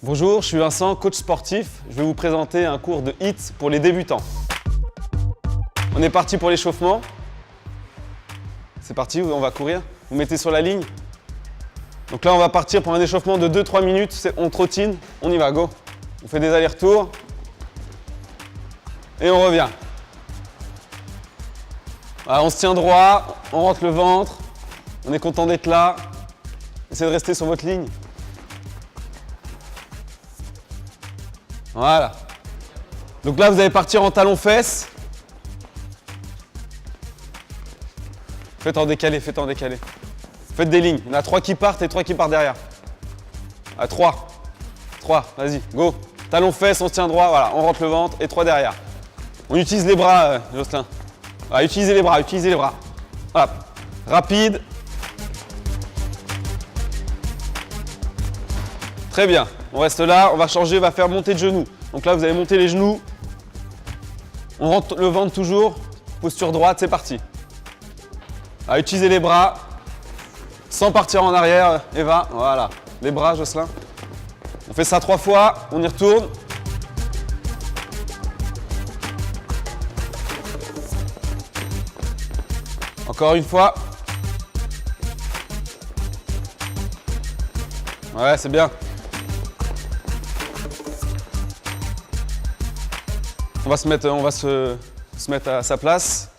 Bonjour, je suis Vincent, coach sportif. Je vais vous présenter un cours de HIIT pour les débutants. On est parti pour l'échauffement. C'est parti, on va courir. Vous mettez sur la ligne. Donc là, on va partir pour un échauffement de 2-3 minutes. On trottine, on y va, go. On fait des allers-retours. Et on revient. Voilà, on se tient droit, on rentre le ventre. On est content d'être là. Essayez de rester sur votre ligne. Voilà. Donc là, vous allez partir en talons-fesses. Faites en décalé, faites en décalé. Faites des lignes. Il y en a 3 qui partent et 3 qui partent derrière. À 3. 3, vas-y, go. Talons-fesses, on se tient droit, voilà, on rentre le ventre et 3 derrière. On utilise les bras, Jocelyn. Voilà, utilisez les bras, utilisez les bras. Voilà. Rapide. Très bien. On reste là, on va changer, on va faire monter de genoux. Donc là, vous allez monter les genoux. On rentre le ventre toujours. Posture droite, c'est parti. À utiliser les bras sans partir en arrière, Eva. Voilà. Les bras, Jocelyn. On fait ça 3 fois, on y retourne. Encore une fois. Ouais, c'est bien. On va se mettre à sa place.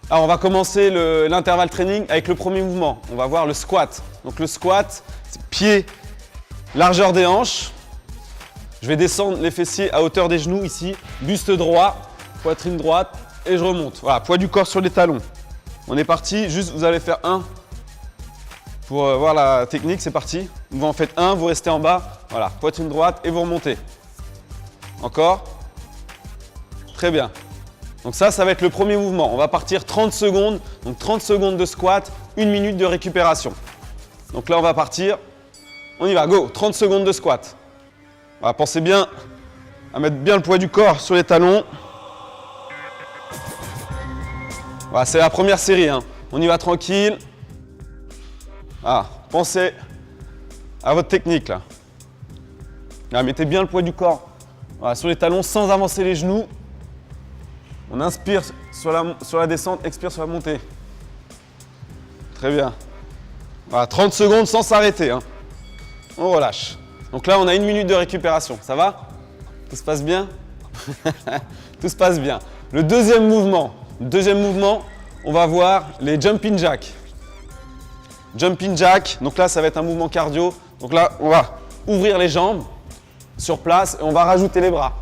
Alors, on va commencer l'intervalle training avec le premier mouvement. On va voir le squat. Donc, le squat, c'est pied, largeur des hanches. Je vais descendre les fessiers à hauteur des genoux ici. Buste droit, poitrine droite et je remonte. Voilà, poids du corps sur les talons. On est parti. Juste, vous allez faire un pour voir la technique. C'est parti. Vous en faites un, vous restez en bas. Voilà, poitrine droite et vous remontez. Encore. Très bien. Donc ça va être le premier mouvement. On va partir 30 secondes. Donc 30 secondes de squat, 1 minute de récupération. Donc là, on va partir. On y va, go. 30 secondes de squat. Voilà, pensez bien à mettre bien le poids du corps sur les talons. Voilà, c'est la première série, hein. On y va tranquille. Ah, pensez à votre technique là. Là, mettez bien le poids du corps, voilà, sur les talons sans avancer les genoux. On inspire sur la descente, expire sur la montée. Très bien. Voilà, 30 secondes sans s'arrêter, hein. On relâche. Donc là, on a 1 minute de récupération. Ça va? Tout se passe bien? Tout se passe bien. Le deuxième mouvement, on va voir les jumping jacks. Jumping jack, donc là, ça va être un mouvement cardio. Donc là, on va ouvrir les jambes sur place et on va rajouter les bras.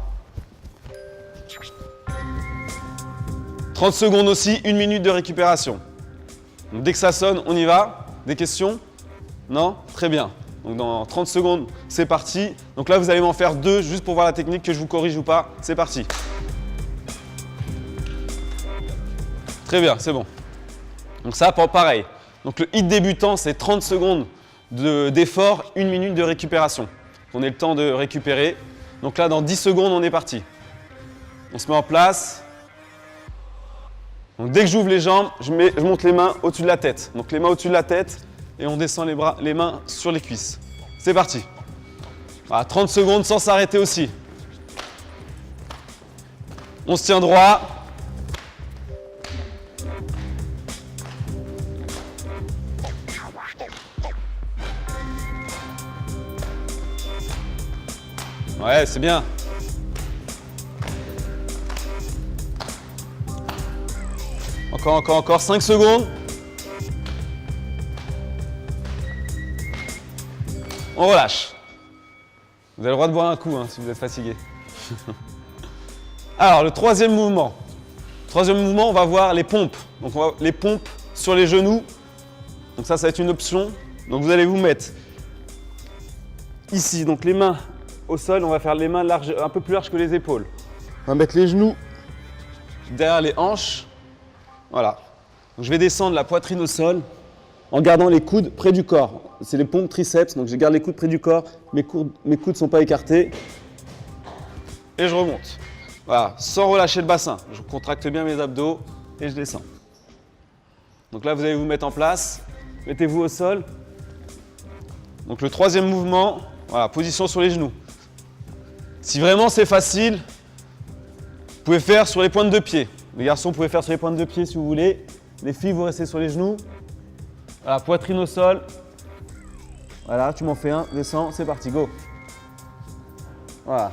30 secondes aussi, 1 minute de récupération. Donc dès que ça sonne, on y va. Des questions? Non? Très bien. Donc dans 30 secondes, c'est parti. Donc là, vous allez m'en faire 2 juste pour voir la technique, que je vous corrige ou pas. C'est parti. Très bien, c'est bon. Donc ça, pareil. Donc le HIIT débutant, c'est 30 secondes d'effort, 1 minute de récupération. On ait le temps de récupérer. Donc là, dans 10 secondes, on est parti. On se met en place. Donc dès que j'ouvre les jambes, je monte les mains au-dessus de la tête. Donc les mains au-dessus de la tête et on descend les mains sur les cuisses. C'est parti. Voilà, 30 secondes sans s'arrêter aussi. On se tient droit. Ouais, c'est bien. Encore, 5 secondes. On relâche. Vous avez le droit de boire un coup, hein, si vous êtes fatigué. Alors, le troisième mouvement. On va voir les pompes. Donc, on va les pompes sur les genoux. Donc ça va être une option. Donc, vous allez vous mettre ici, donc les mains au sol. On va faire les mains larges, un peu plus larges que les épaules. On va mettre les genoux derrière les hanches. Voilà. Donc, je vais descendre la poitrine au sol en gardant les coudes près du corps. C'est les pompes triceps, donc je garde les coudes près du corps, mes coudes ne sont pas écartés. Et je remonte. Voilà, sans relâcher le bassin. Je contracte bien mes abdos et je descends. Donc là, vous allez vous mettre en place. Mettez-vous au sol. Donc le troisième mouvement, Voilà, position sur les genoux. Si vraiment c'est facile, vous pouvez faire sur les pointes de pied. Les garçons, vous pouvez faire sur les pointes de pied si vous voulez. Les filles, vous restez sur les genoux. Voilà, poitrine au sol. Voilà, tu m'en fais un, descends, c'est parti, go. Voilà.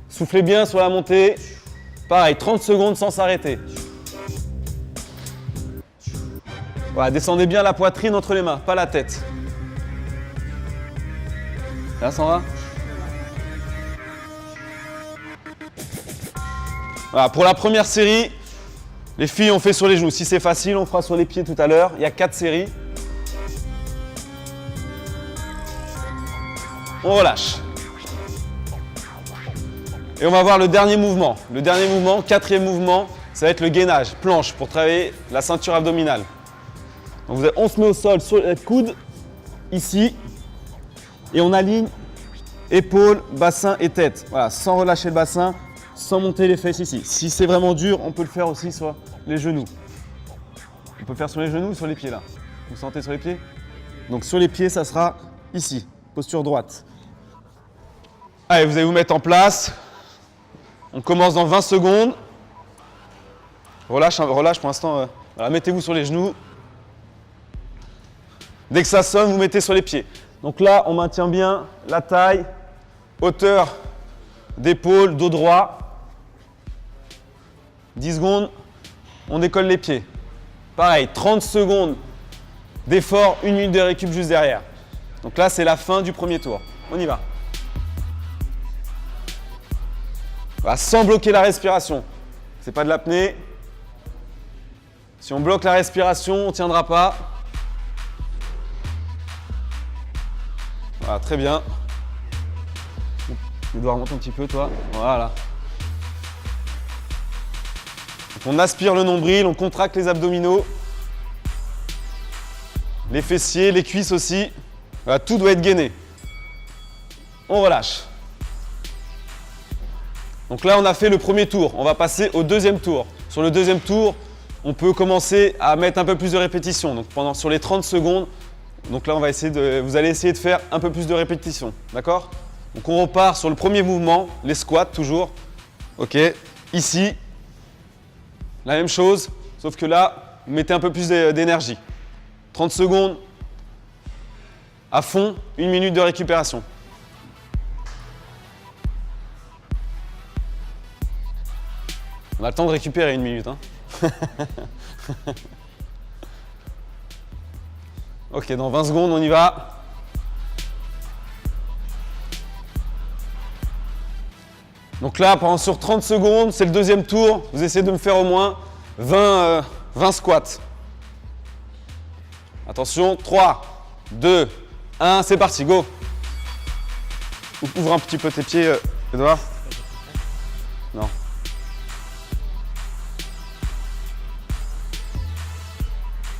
Soufflez bien sur la montée. Pareil, 30 secondes sans s'arrêter. Voilà, descendez bien la poitrine entre les mains, pas la tête. Là, ça va? Voilà, pour la première série, les filles, on fait sur les genoux. Si c'est facile, on fera sur les pieds tout à l'heure. Il y a 4 séries. On relâche. Et on va voir le dernier mouvement. Le dernier mouvement, quatrième mouvement, ça va être le gainage, planche, pour travailler la ceinture abdominale. Donc on se met au sol sur les coudes, ici, et on aligne épaules, bassin et tête. Voilà, sans relâcher le bassin, sans monter les fesses ici. Si c'est vraiment dur, on peut le faire aussi sur les genoux. On peut le faire sur les genoux ou sur les pieds là. Vous sentez sur les pieds? Donc sur les pieds, ça sera ici, posture droite. Allez, vous allez vous mettre en place. On commence dans 20 secondes. Relâche pour l'instant. Voilà, mettez-vous sur les genoux. Dès que ça sonne, vous mettez sur les pieds. Donc là, on maintient bien la taille, hauteur d'épaule, dos droit. 10 secondes, on décolle les pieds. Pareil, 30 secondes d'effort, 1 minute de récup juste derrière. Donc là, c'est la fin du premier tour. On y va. Voilà, sans bloquer la respiration. C'est pas de l'apnée. Si on bloque la respiration, on ne tiendra pas. Voilà, très bien. Tu dois remonter un petit peu, toi. Voilà. Donc on aspire le nombril, on contracte les abdominaux, les fessiers, les cuisses aussi. Voilà, tout doit être gainé. On relâche. Donc là, on a fait le premier tour. On va passer au deuxième tour. Sur le deuxième tour, on peut commencer à mettre un peu plus de répétitions. Donc sur les 30 secondes, donc là, vous allez essayer de faire un peu plus de répétitions. D'accord? Donc on repart sur le premier mouvement, les squats toujours. Ok, ici, la même chose, sauf que là, vous mettez un peu plus d'énergie. 30 secondes à fond, 1 minute de récupération. On a le temps de récupérer 1 minute. Hein. Ok, dans 20 secondes, on y va. Donc là, sur 30 secondes, c'est le deuxième tour. Vous essayez de me faire au moins 20 squats. Attention, 3, 2, 1, c'est parti, go. Ouvre un petit peu tes pieds, Edouard. Non.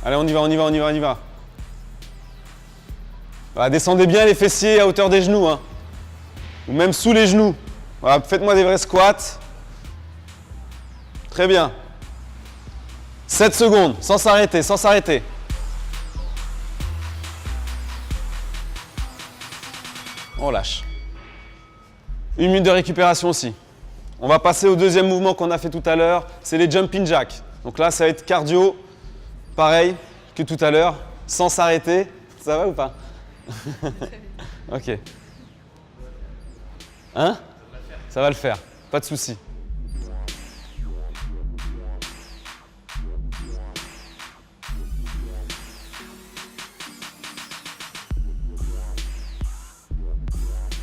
Allez, on y va, on y va, on y va, on y va. Voilà, descendez bien les fessiers à hauteur des genoux, hein. Ou même sous les genoux. Voilà, faites-moi des vrais squats. Très bien. 7 secondes, sans s'arrêter, sans s'arrêter. On lâche. 1 minute de récupération aussi. On va passer au deuxième mouvement qu'on a fait tout à l'heure, c'est les jumping jacks. Donc là, ça va être cardio, pareil que tout à l'heure, sans s'arrêter. Ça va ou pas? Ok. Hein? Ça va le faire, pas de souci.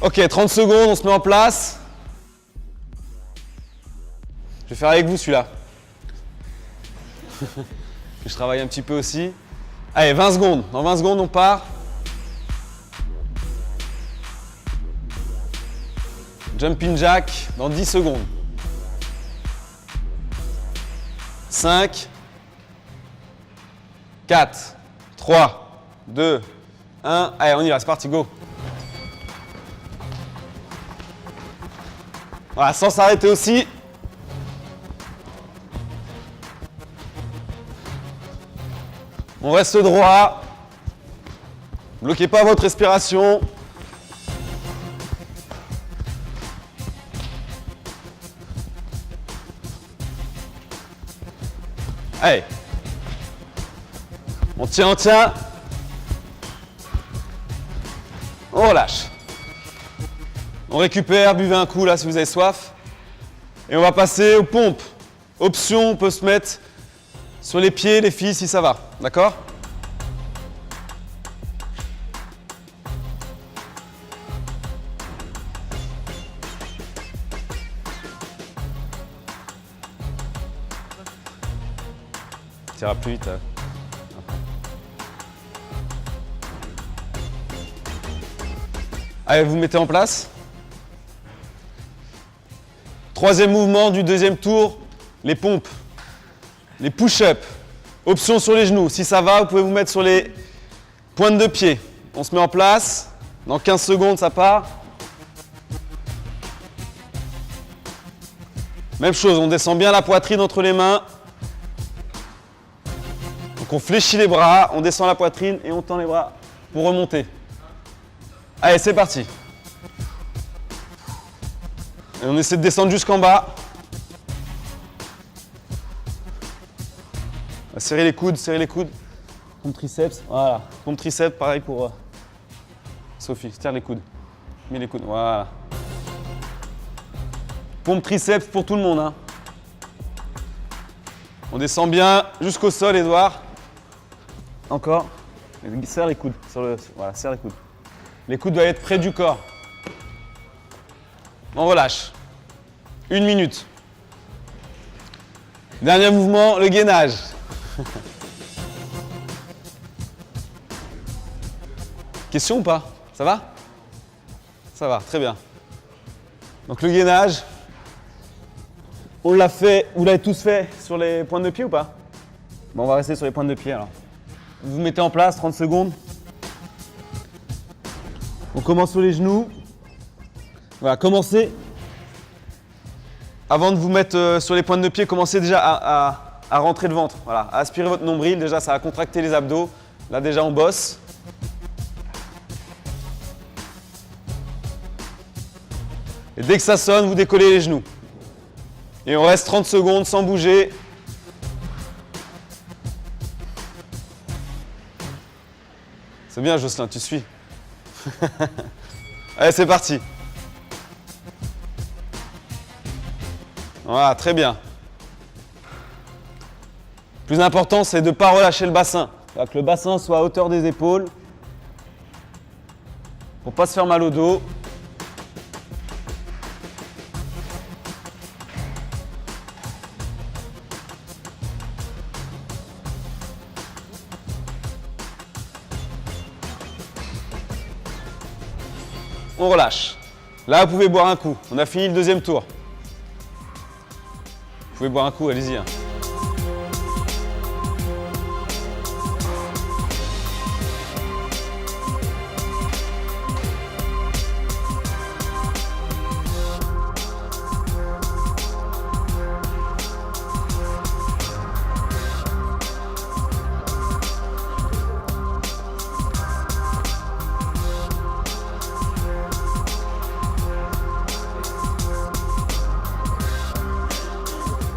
Ok, 30 secondes, on se met en place. Je vais faire avec vous celui-là. Je travaille un petit peu aussi. Allez, 20 secondes. Dans 20 secondes, on part. Jumping jack dans 10 secondes. 5, 4, 3, 2, 1. Allez, on y va, c'est parti, go. Voilà, sans s'arrêter aussi. On reste droit. Bloquez pas votre respiration. Allez. On tient, on tient. On relâche. On récupère, buvez un coup là si vous avez soif. Et on va passer aux pompes. Option, on peut se mettre sur les pieds, les filles, si ça va. D'accord? Ça ira plus vite. Allez, vous mettez en place. Troisième mouvement du deuxième tour, les pompes, les push-ups. Option sur les genoux. Si ça va, vous pouvez vous mettre sur les pointes de pied. On se met en place. Dans 15 secondes, ça part. Même chose, on descend bien la poitrine entre les mains. Donc on fléchit les bras, on descend la poitrine et on tend les bras pour remonter. Allez, c'est parti. Et on essaie de descendre jusqu'en bas. Serrez les coudes, serrez les coudes. Pompe triceps, voilà. Pompe triceps, pareil pour Sophie. Serre les coudes. Mets les coudes, voilà. Pompe triceps pour tout le monde. Hein. On descend bien jusqu'au sol, Edouard. Encore. Serre les coudes. Voilà, serre les coudes. Les coudes doivent être près du corps. On relâche. 1 minute. Dernier mouvement, le gainage. Question ou pas? Ça va? Ça va, très bien. Donc le gainage, on l'a fait, vous l'avez tous fait sur les pointes de pied ou pas? Bon, on va rester sur les pointes de pied alors. Vous vous mettez en place, 30 secondes. On commence sur les genoux. Voilà, commencez. Avant de vous mettre sur les pointes de pied, commencez déjà à rentrer le ventre. Voilà, à aspirer votre nombril. Déjà, ça va contracter les abdos. Là, déjà, on bosse. Et dès que ça sonne, vous décollez les genoux. Et on reste 30 secondes sans bouger. C'est bien, Jocelyn, tu suis. Allez, c'est parti. Voilà, très bien. Le plus important, c'est de ne pas relâcher le bassin. Que le bassin soit à hauteur des épaules. Pour ne pas se faire mal au dos. On relâche. Là, vous pouvez boire un coup. On a fini le deuxième tour. Vous pouvez boire un coup, allez-y.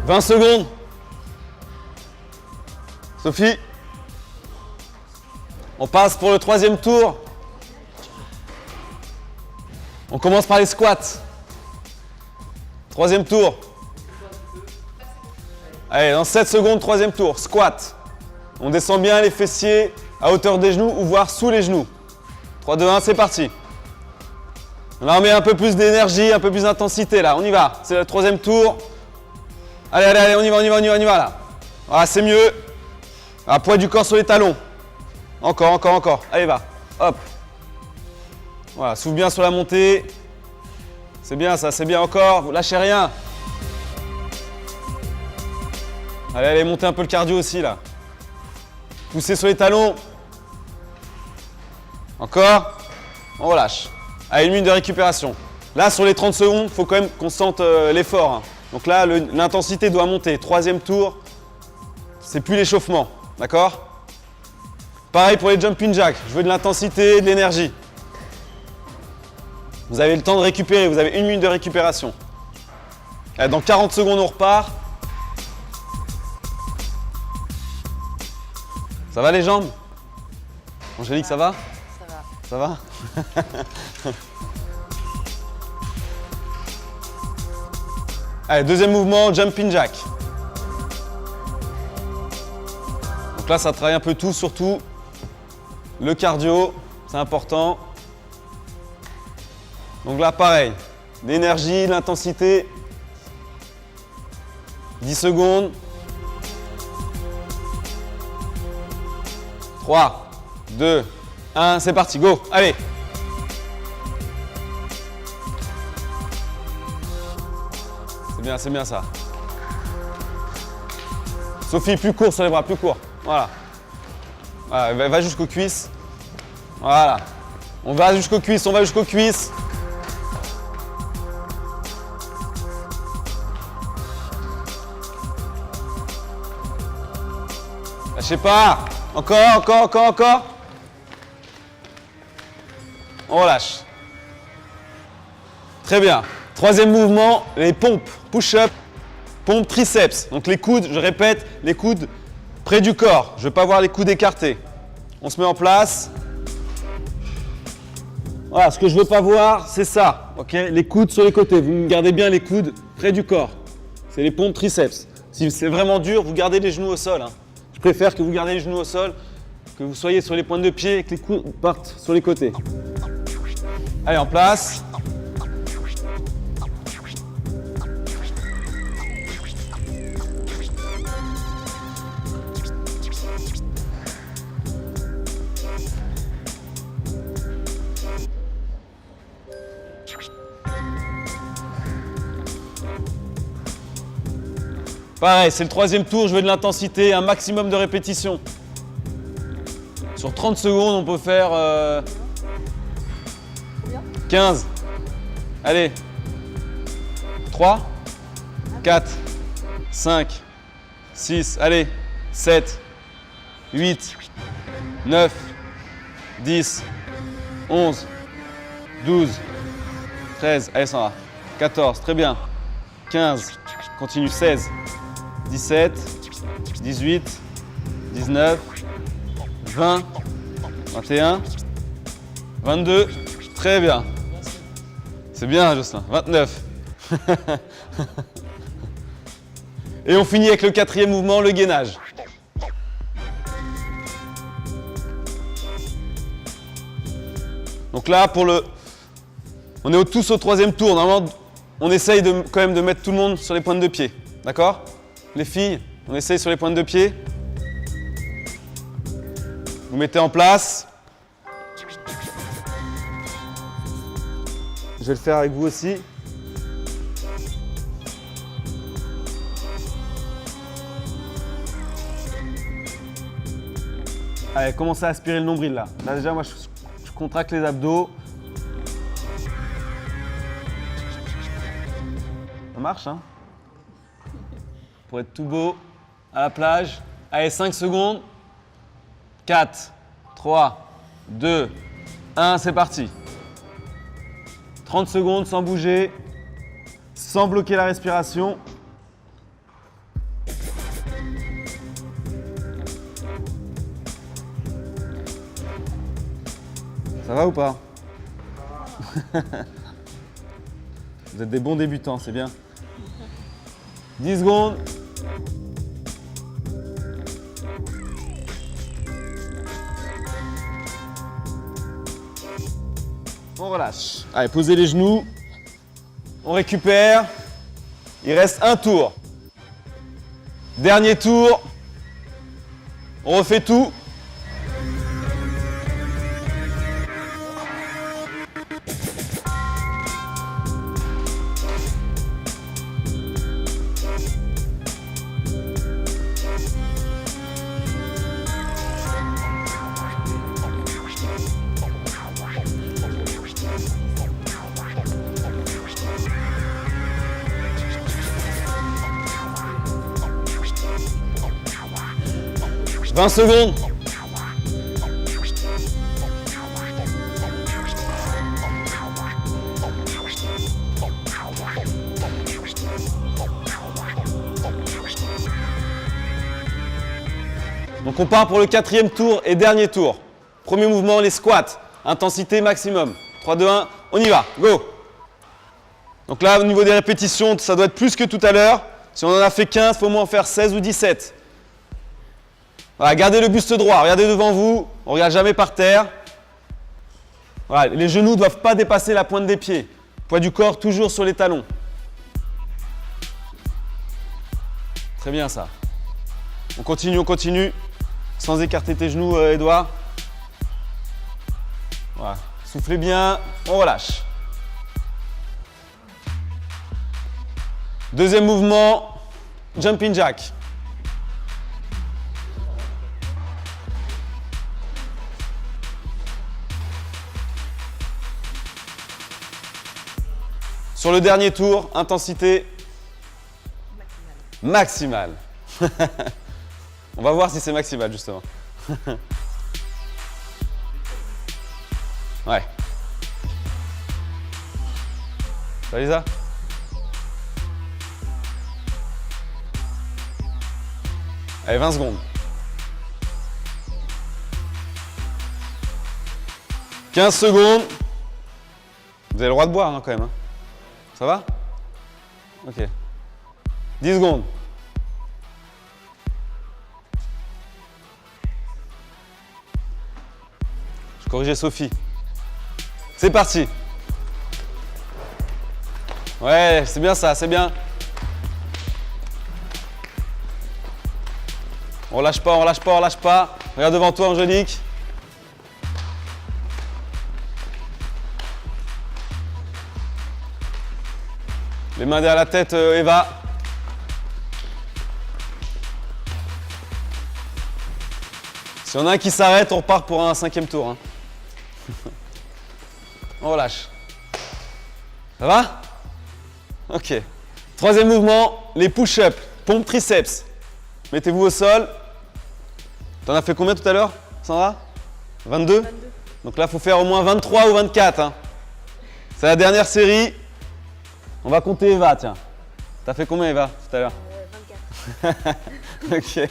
20 secondes. Sophie. On passe pour le troisième tour. On commence par les squats. Troisième tour. Allez, dans 7 secondes, troisième tour. Squat. On descend bien les fessiers à hauteur des genoux ou voire sous les genoux. 3, 2, 1, c'est parti. Là, on met un peu plus d'énergie, un peu plus d'intensité là. On y va. C'est le troisième tour. Allez, allez, allez, on y va, on y va, on y va, on y va là. Voilà, c'est mieux. Ah, poids du corps sur les talons. Encore, encore, encore. Allez, va. Hop. Voilà, souffle bien sur la montée. C'est bien ça, c'est bien encore. Vous lâchez rien. Allez, allez, montez un peu le cardio aussi là. Poussez sur les talons. Encore. On relâche. Allez, 1 minute de récupération. Là, sur les 30 secondes, il faut quand même qu'on sente l'effort. Hein. Donc là, l'intensité doit monter. Troisième tour, c'est plus l'échauffement. D'accord? Pareil pour les jumping jacks. Je veux de l'intensité, de l'énergie. Vous avez le temps de récupérer. Vous avez 1 minute de récupération. Allez, dans 40 secondes, on repart. Ça va les jambes? Angélique, ça va? Ça va. Ça va? Allez, deuxième mouvement, jumping jack. Donc là, ça travaille un peu tout, surtout le cardio, c'est important. Donc là, pareil, l'énergie, l'intensité. 10 secondes. 3, 2, 1, c'est parti, go, allez. C'est bien ça. Sophie, plus court sur les bras, plus court. Voilà. Voilà, va jusqu'aux cuisses. Voilà. On va jusqu'aux cuisses, on va jusqu'aux cuisses. Lâchez pas. Encore. On relâche. Très bien. Troisième mouvement, les pompes, push-up, pompe triceps. Donc les coudes, je répète, les coudes près du corps. Je ne veux pas voir les coudes écartés. On se met en place. Voilà, ce que je ne veux pas voir, c'est ça. Okay, les coudes sur les côtés. Vous gardez bien les coudes près du corps. C'est les pompes triceps. Si c'est vraiment dur, vous gardez les genoux au sol. Hein. Je préfère que vous gardez les genoux au sol, que vous soyez sur les pointes de pied et que les coudes partent sur les côtés. Allez, en place. Pareil, c'est le troisième tour, je veux de l'intensité, un maximum de répétitions. Sur 30 secondes, on peut faire 15. Allez. 3, 4, 5, 6, allez. 7, 8, 9, 10, 11, 12, 13, allez, ça va. 14, très bien. 15, continue, 16. 17, 18, 19, 20, 21, 22, très bien. C'est bien, Jocelyn, 29. Et on finit avec le quatrième mouvement, le gainage. Donc là, on est tous au troisième tour. Normalement, on essaye quand même de mettre tout le monde sur les pointes de pied. D'accord ? Les filles, on essaye sur les pointes de pied. Vous mettez en place. Je vais le faire avec vous aussi. Allez, commencez à aspirer le nombril là. Là déjà, moi je contracte les abdos. Ça marche, hein? Pour être tout beau, à la plage. Allez, 5 secondes. 4, 3, 2, 1, c'est parti. 30 secondes sans bouger, sans bloquer la respiration. Ça va ou pas? Vous êtes des bons débutants, c'est bien. 10 secondes. On relâche. Allez, posez les genoux. On récupère. Il reste un tour. Dernier tour. On refait tout. « 20 secondes. Donc on part pour le 4e tour et dernier tour. Premier mouvement, les squats. Intensité maximum. 3, 2, 1, on y va. Go! Donc là, au niveau des répétitions, ça doit être plus que tout à l'heure. Si on en a fait 15, il faut au moins en faire 16 ou 17. Voilà, gardez le buste droit, regardez devant vous, on ne regarde jamais par terre. Voilà, les genoux ne doivent pas dépasser la pointe des pieds. Poids du corps toujours sur les talons. Très bien ça. On continue. Sans écarter tes genoux, Edouard. Voilà. Soufflez bien, on relâche. Deuxième mouvement, jumping jack. Sur le dernier tour, intensité maximale. On va voir si c'est maximal justement. Ouais. Ça, Lisa ? Allez, 20 secondes. 15 secondes. Vous avez le droit de boire hein, quand même. Hein. Ça va? Ok. 10 secondes. Je corrigeais Sophie. C'est parti. Ouais, c'est bien ça, c'est bien. On lâche pas, on lâche pas, on lâche pas. Regarde devant toi, Angélique. Les mains derrière la tête, Eva. Si on a un qui s'arrête, on repart pour un 5e tour. Hein. On relâche. Ça va? Ok. 3e mouvement, les push-ups, pompe triceps. Mettez-vous au sol. T'en as fait combien tout à l'heure, Sandra? 22? Donc là, il faut faire au moins 23 ou 24. Hein. C'est la dernière série. On va compter Eva, tiens. T'as fait combien Eva tout à l'heure? 24. Ok.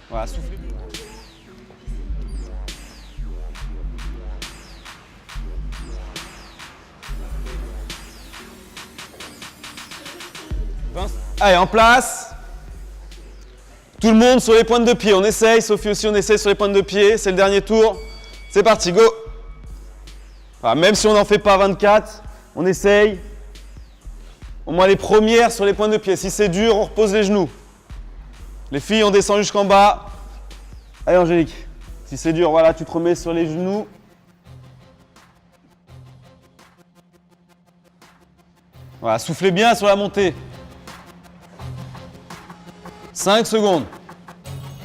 Voilà, soufflez. Allez, en place. Tout le monde sur les pointes de pied. On essaye. Sophie aussi, on essaye sur les pointes de pied. C'est le dernier tour. C'est parti, go. Voilà, même si on n'en fait pas 24, on essaye. Au moins les premières sur les pointes de pied. Si c'est dur, on repose les genoux. Les filles, on descend jusqu'en bas. Allez, Angélique. Si c'est dur, voilà, tu te remets sur les genoux. Voilà, soufflez bien sur la montée. 5 secondes.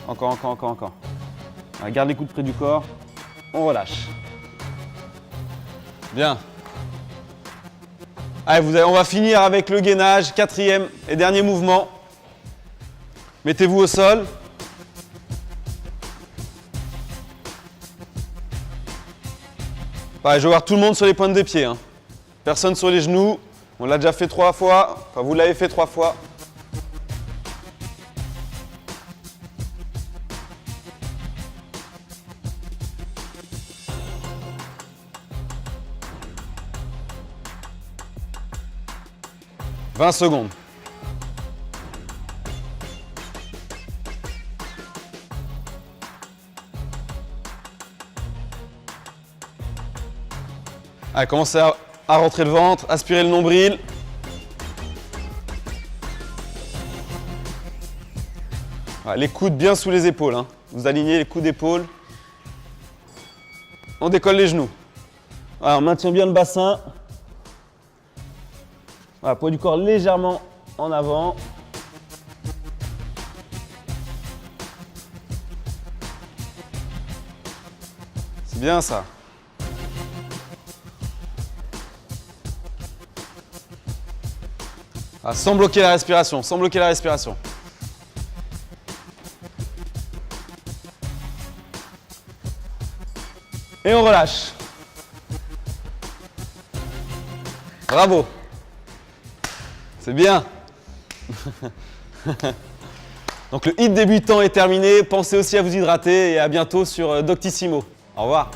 Encore. Voilà, garde les coudes près du corps. On relâche. Bien. Allez, on va finir avec le gainage, 4e et dernier mouvement. Mettez-vous au sol. Pareil, je vais voir tout le monde sur les pointes de pied. Hein. Personne sur les genoux. On l'a déjà fait 3 fois. Enfin, vous l'avez fait 3 fois. « 20 secondes. Allez, commencez à rentrer le ventre, aspirer le nombril. Voilà, les coudes bien sous les épaules. Hein. Vous alignez les coudes épaules. On décolle les genoux. Voilà, on maintient bien le bassin. Voilà, poids du corps légèrement en avant. C'est bien ça. Ah, sans bloquer la respiration, sans bloquer la respiration. Et on relâche. Bravo. C'est bien. Donc le hit débutant est terminé. Pensez aussi à vous hydrater et à bientôt sur Doctissimo. Au revoir.